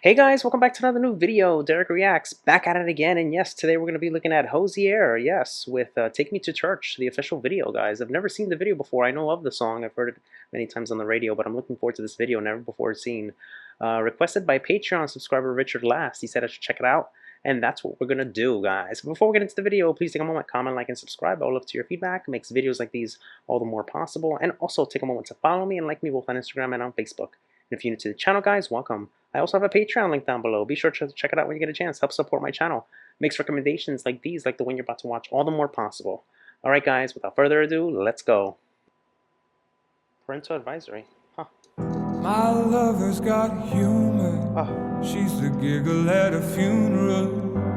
Hey guys, welcome back to another new video. Derek Reacts, back at it again, and yes, today we're going to be looking at Hozier, yes, with Take Me to Church, the official video, guys. I've never seen the video before. I know of the song. I've heard it many times on the radio, but I'm looking forward to this video, never before seen. Requested by Patreon subscriber Richard Last. He said I should check it out, and that's what we're going to do, guys. Before we get into the video, please take a moment, comment, like, and subscribe. I would love to your feedback. It makes videos like these all the more possible, and also take a moment to follow me and like me both on Instagram and on Facebook. And if you're new to the channel, guys, welcome. I also have a Patreon link down below. Be sure to check it out when you get a chance. Help support my channel. Makes recommendations like these, like the one you're about to watch, all the more possible. Alright guys, without further ado, let's go. Parental advisory. Huh. My lover's got humor. She's the giggle at a funeral.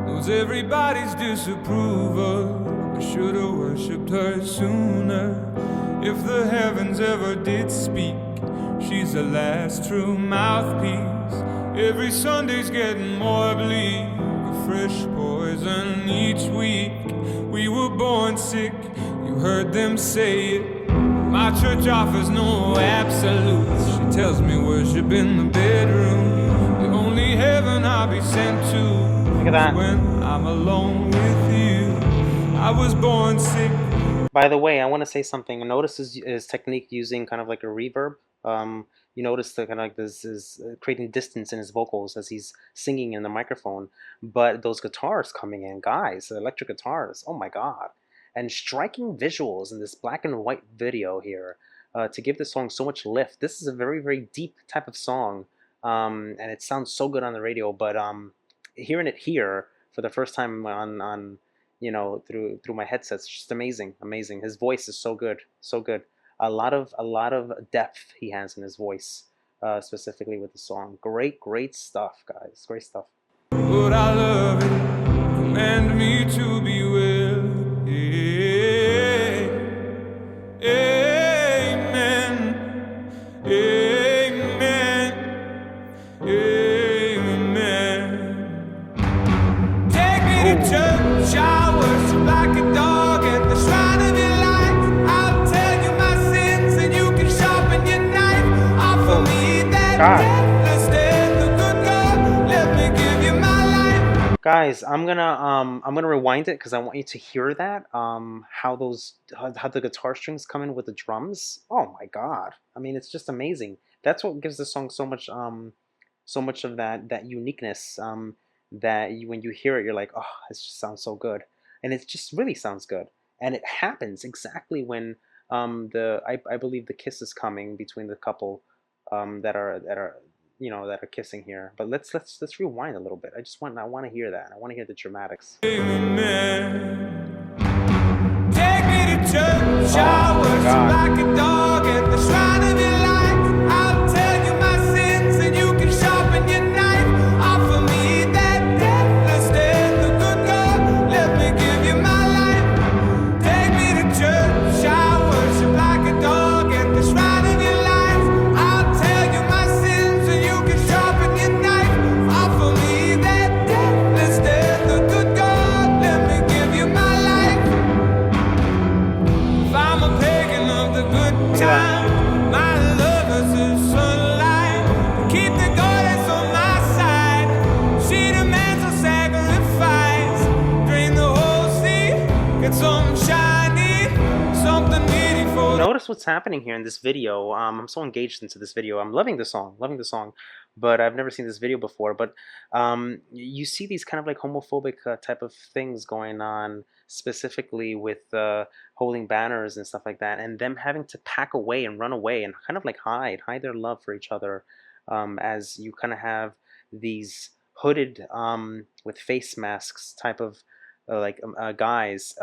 Knows everybody's disapproval. I should've worshipped her sooner. If the heavens ever did speak, she's the last true mouthpiece. Every Sunday's getting more bleak, a fresh poison each week. We were born sick, you heard them say it. My church offers no absolutes. She tells me worship in the bedroom. The only heaven I'll be sent to. Look at that. When I'm alone with you. I was born sick. By the way, I want to say something. Notice his technique using kind of like a reverb. You notice the kind of like this is creating distance in his vocals as he's singing in the microphone, but those guitars coming in, guys, the electric guitars, oh my god, and striking visuals in this black and white video here to give this song so much lift. This is a very, very deep type of song, and it sounds so good on the radio, but hearing it here for the first time on you know, through my headsets, just amazing. His voice is so good, so good. A lot of depth he has in his voice, specifically with the song. Great stuff, guys. Great stuff. But I love it. Command me to be well. Amen. Amen. Amen. Take me to church. I worship like a dog at the shrine of your light. I'll tell you my sins and you can sharpen your knife. Offer me that deathless death, the good God. Let me give you my life. Guys, I'm gonna rewind it because I want you to hear that. How the guitar strings come in with the drums. Oh my god. I mean, it's just amazing. That's what gives the song so much of that uniqueness. That when you hear it, you're like, oh, it just sounds so good, and it just really sounds good. And it happens exactly when I believe the kiss is coming between the couple that are kissing here. But let's rewind a little bit. I want to hear that. I want to hear the dramatics. Amen. Take me to church. I worship like a dog at the shrine of your light. I'll tell you my sins and you can sharpen your knife. Offer me that deathless death, the good God. Let me give you my life. Take me to church. I worship like a dog at the shrine of your light. I'll tell you my sins and you can sharpen your knife. Offer me that deathless death, the good God. Let me give you my life. If I'm a pagan of the good time, my lover's the sunlight. Keep the goddess on my side. She demands a sacrifice. Drain the whole sea. Get some shiny, something needy for. Notice what's happening here in this video. I'm so engaged into this video. I'm loving the song, but I've never seen this video before. But you see these kind of like homophobic type of things going on, specifically with holding banners and stuff like that, and them having to pack away and run away and kind of like hide their love for each other, as you kind of have these hooded with face masks type of guys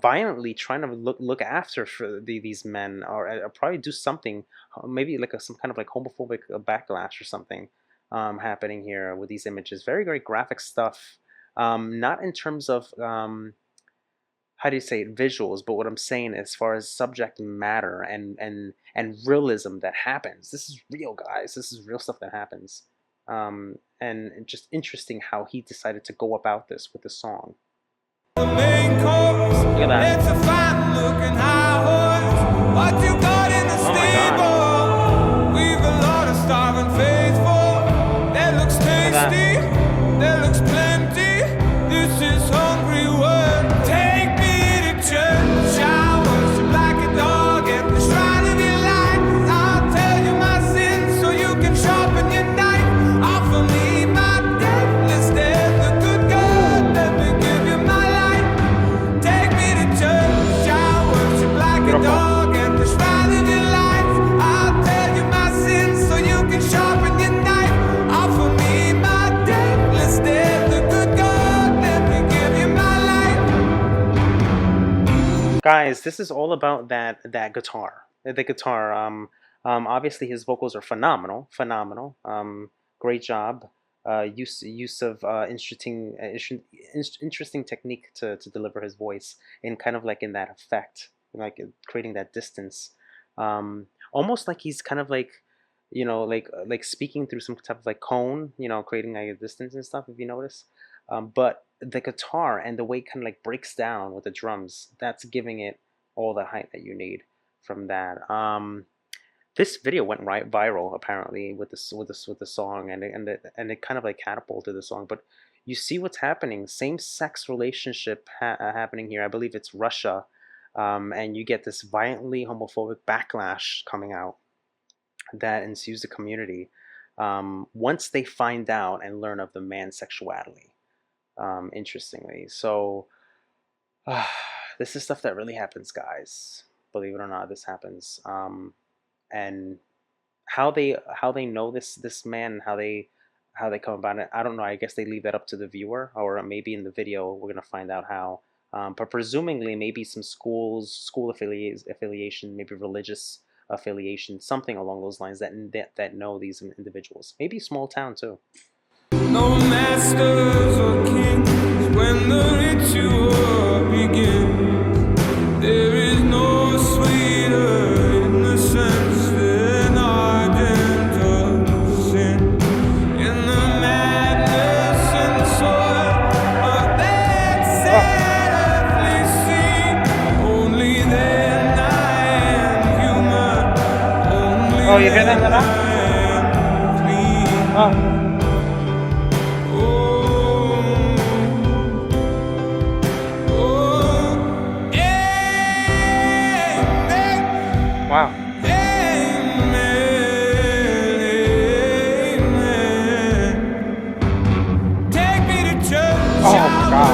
violently trying to look after for these men, or probably do something, maybe like some kind of like homophobic backlash or something happening here with these images. Very, very graphic stuff. Not in terms of how do you say it, visuals, but what I'm saying as far as subject matter and realism that happens. This is real, guys. This is real stuff that happens. And just interesting how he decided to go about this with the song. The main chorus. Look at that. It's a fine looking high horse. What you got in the stable? We've a lot of starving faithful. that. thirsty, there looks plenty. This is hungry world. Take me to church. I worship like a dog at the shrine of your light. I'll tell you my sins so you can sharpen your knife. Offer me my deathless death, the good God. Let me give you my life. Take me to church. I worship like a dog at the shrine of your light. I'll tell you my sins so you can sharpen your knife. Offer me my deathless death, the good God. Let me give you my life. Guys, this is all about that guitar. The guitar. Obviously his vocals are phenomenal, phenomenal. Great job. Use of interesting technique to deliver his voice, and kind of like in that effect, like creating that distance. Almost like he's kind of like, like speaking through some type of like cone, creating like a distance and stuff. If you notice, but the guitar and the way it kind of like breaks down with the drums, that's giving it all the height that you need from that. This video went right viral apparently with the song, and it kind of like catapulted the song. But you see what's happening, same-sex relationship happening here. I believe it's Russia, and you get this violently homophobic backlash coming out that ensues the community once they find out and learn of the man's sexuality. Interestingly, so this is stuff that really happens, guys. Believe it or not, this happens. And how they know this man, how they come about it, I don't know. I guess they leave that up to the viewer, or maybe in the video we're gonna find out how. But presumably maybe some school affiliation, maybe religious affiliation, something along those lines that know these individuals. Maybe small town too. No masters or kings when the ritual begins. There is no sweeter innocence than ardent of sin. In the madness and soil of that sad earthly scene, only then I am human. Only Oh, you hear that, Nana? then I am clean. Oh. Wow. Oh my God.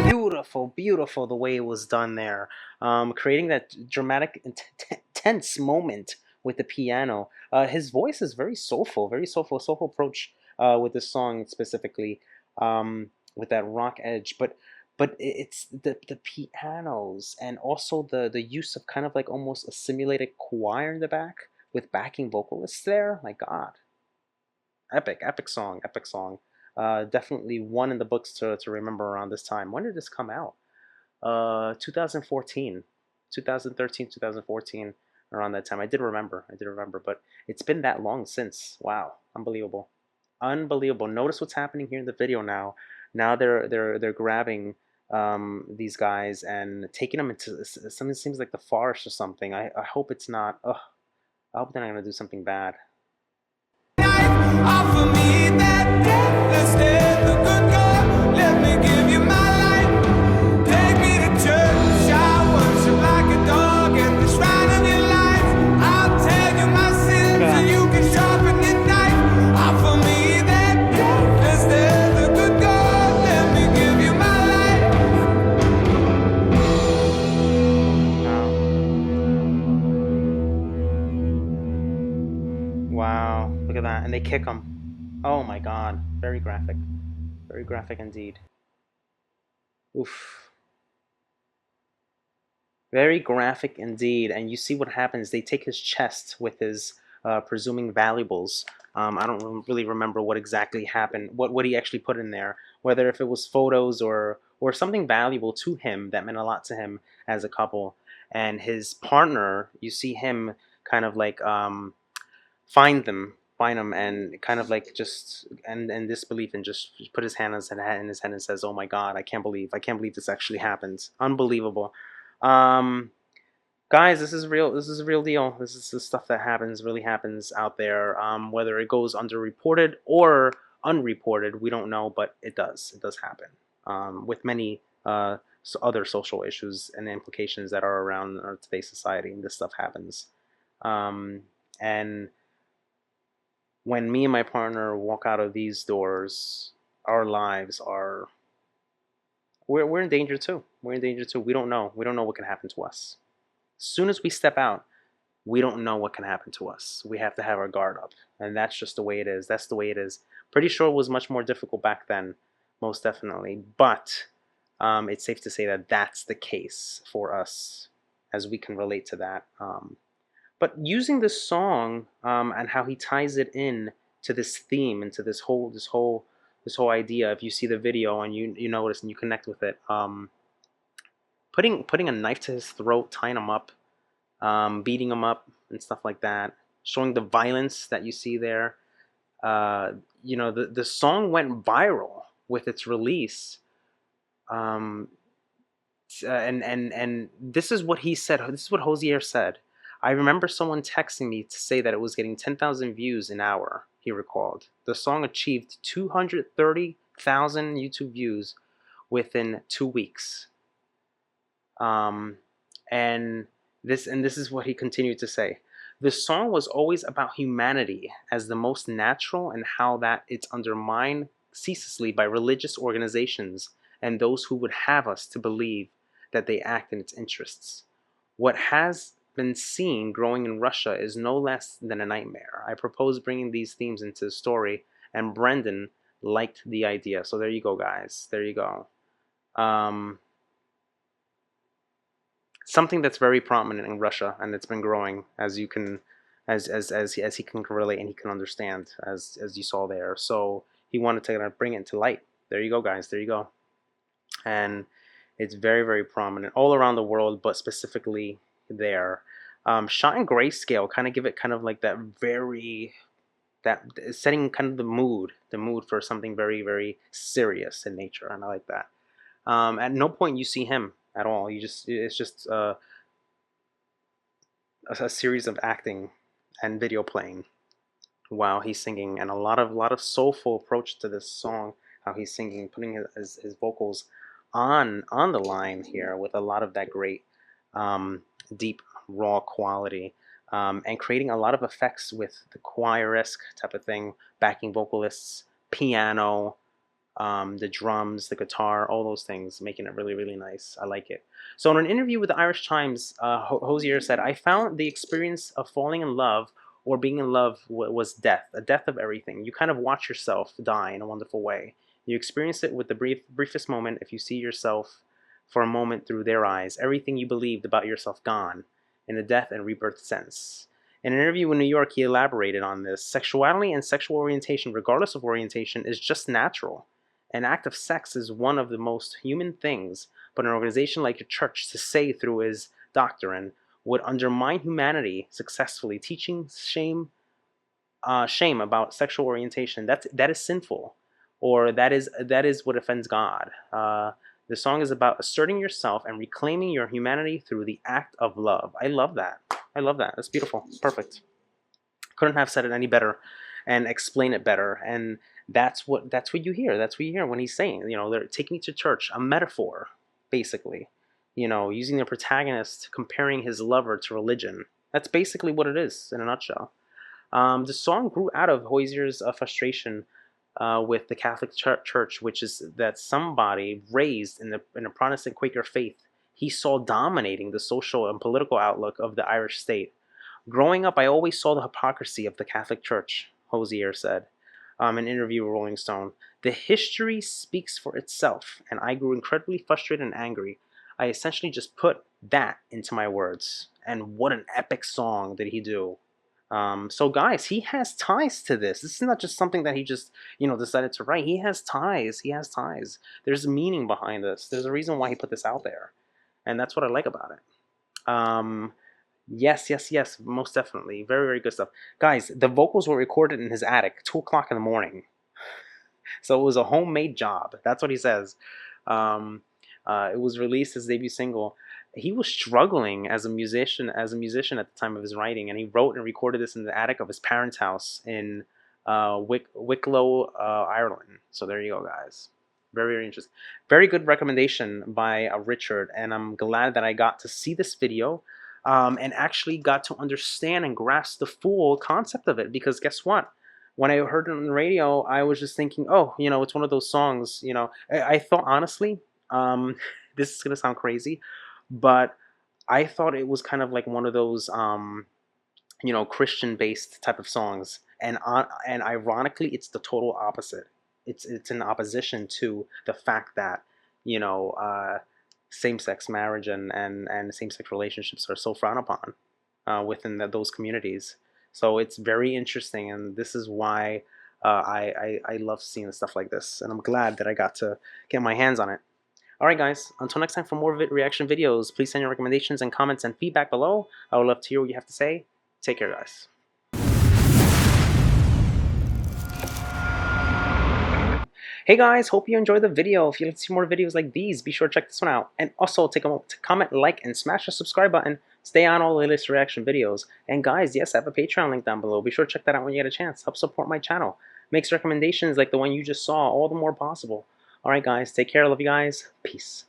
Beautiful, beautiful the way it was done there. Creating that dramatic, tense moment with the piano. His voice is very soulful, soulful approach with this song specifically, with that rock edge. But it's the pianos, and also the use of kind of like almost a simulated choir in the back with backing vocalists there. My God, epic song, epic song. Definitely one in the books to remember around this time. When did this come out? 2014, 2013, 2014, around that time. I did remember, but it's been that long since. Wow, unbelievable, unbelievable. Notice what's happening here in the video now. Now they're grabbing these guys and taking them into something that seems like the forest or something. I hope it's not. Ugh, I hope they're not gonna do something bad. Offer me that deathless death, the good God, let me give you my life. Take me to church, I worship like a dog at the shrine of your life. I'll tell you my sins so you can sharpen your knife. Offer me that deathless death, the good God, let me give you my life. Wow, look at that, and they kick him. Oh my God, very graphic indeed. Oof, very graphic indeed. And you see what happens. They take his chest with his presuming valuables. I don't really remember what exactly happened, what he actually put in there, whether if it was photos or something valuable to him that meant a lot to him as a couple. And his partner, you see him kind of like find them, and kind of like just and disbelief, and just put his hand in his head and says, "Oh my God, I can't believe this actually happened. Unbelievable." Um, Guys, this is real. This is a real deal. This is the stuff that happens, really happens out there. Whether it goes underreported or unreported, we don't know, but it does. It does happen. With many other social issues and implications that are around our today's society, and this stuff happens. Um, and when me and my partner walk out of these doors, our lives are we're in danger too. We're in danger too. We don't know. We don't know what can happen to us. As soon as we step out, we don't know what can happen to us. We have to have our guard up. And that's just the way it is. That's the way it is. Pretty sure it was much more difficult back then, most definitely. But it's safe to say that that's the case for us, as we can relate to that. But using this song and how he ties it in to this theme and to this whole idea, if you see the video and you notice and you connect with it, putting a knife to his throat, tying him up, beating him up and stuff like that, showing the violence that you see there. Uh, the song went viral with its release. Um, and this is what he said. This is what Hosier said. I remember someone texting me to say that it was getting 10,000 views an hour, he recalled. The song achieved 230,000 YouTube views within 2 weeks. Um, and this is what he continued to say. The song was always about humanity as the most natural, and how that it's undermined ceaselessly by religious organizations and those who would have us to believe that they act in its interests. What has been seen growing in Russia is no less than a nightmare. I propose bringing these themes into the story, and Brendan liked the idea. So there you go, guys. There you go. Um, Something that's very prominent in Russia, and it's been growing, as you can, as he can relate and he can understand, as you saw there. So he wanted to bring it to light. There you go, guys. There you go. And it's very, very prominent all around the world, but specifically there. Shot in grayscale, kind of give it kind of like that very that setting kind of the mood for something very, very serious in nature, and I like that. At no point you see him at all. It's just a series of acting and video playing while he's singing, and a lot of soulful approach to this song. How he's singing, putting his vocals on the line here with a lot of that great deep raw quality, and creating a lot of effects with the choir-esque type of thing, backing vocalists, piano, the drums, the guitar, all those things, making it really, really nice. I like it. So in an interview with the Irish Times, Hosier said, I found the experience of falling in love or being in love was death, a death of everything. You kind of watch yourself die in a wonderful way. You experience it with the briefest moment. If you see yourself for a moment through their eyes, everything you believed about yourself gone, in a death and rebirth sense. In an interview in New York, he elaborated on this. Sexuality and sexual orientation, regardless of orientation, is just natural. An act of sex is one of the most human things, but an organization like your church, to say through his doctrine, would undermine humanity successfully, teaching shame about sexual orientation. That is sinful, or that is what offends God. The song is about asserting yourself and reclaiming your humanity through the act of love. I love that. I love that. That's beautiful. Perfect. Couldn't have said it any better and explain it better. And that's what you hear. That's what you hear when he's saying, they're taking me to church, a metaphor, basically. Using the protagonist, comparing his lover to religion. That's basically what it is in a nutshell. The song grew out of Hosier's frustration with the Catholic Church, which is that somebody raised in a Protestant Quaker faith, he saw dominating the social and political outlook of the Irish state. Growing up, I always saw the hypocrisy of the Catholic Church, Hosier said in an interview with Rolling Stone. The history speaks for itself, and I grew incredibly frustrated and angry. I essentially just put that into my words. And what an epic song did he do. So guys, he has ties to this. This is not just something that he just, decided to write. He has ties. He has ties. There's a meaning behind this. There's a reason why he put this out there. And that's what I like about it. Yes, yes, yes, most definitely. Very, very good stuff. Guys, the vocals were recorded in his attic, 2 o'clock in the morning. So it was a homemade job. That's what he says. It was released as debut single he was struggling as a musician at the time of his writing, and he wrote and recorded this in the attic of his parents' house in Wicklow, Ireland. So there you go, guys. Very, very interesting. Very good recommendation by Richard, and I'm glad that I got to see this video and actually got to understand and grasp the full concept of it. Because guess what? When I heard it on the radio, I was just thinking, oh, you know, it's one of those songs. You know, I thought honestly, this is gonna sound crazy, but I thought it was kind of like one of those, you know, Christian-based type of songs, and ironically, it's the total opposite. It's in opposition to the fact that, you know, same-sex marriage and same-sex relationships are so frowned upon within those communities. So it's very interesting, and this is why I love seeing stuff like this, and I'm glad that I got to get my hands on it. Alright guys, until next time for more reaction videos, please send your recommendations and comments and feedback below. I would love to hear what you have to say. Take care, guys. Hey guys, hope you enjoyed the video. If you'd like to see more videos like these, be sure to check this one out. And also take a moment to comment, like, and smash the subscribe button. Stay on all the latest reaction videos. And guys, yes, I have a Patreon link down below. Be sure to check that out when you get a chance. Help support my channel. Makes recommendations like the one you just saw all the more possible. Alright guys, take care. Love you guys. Peace.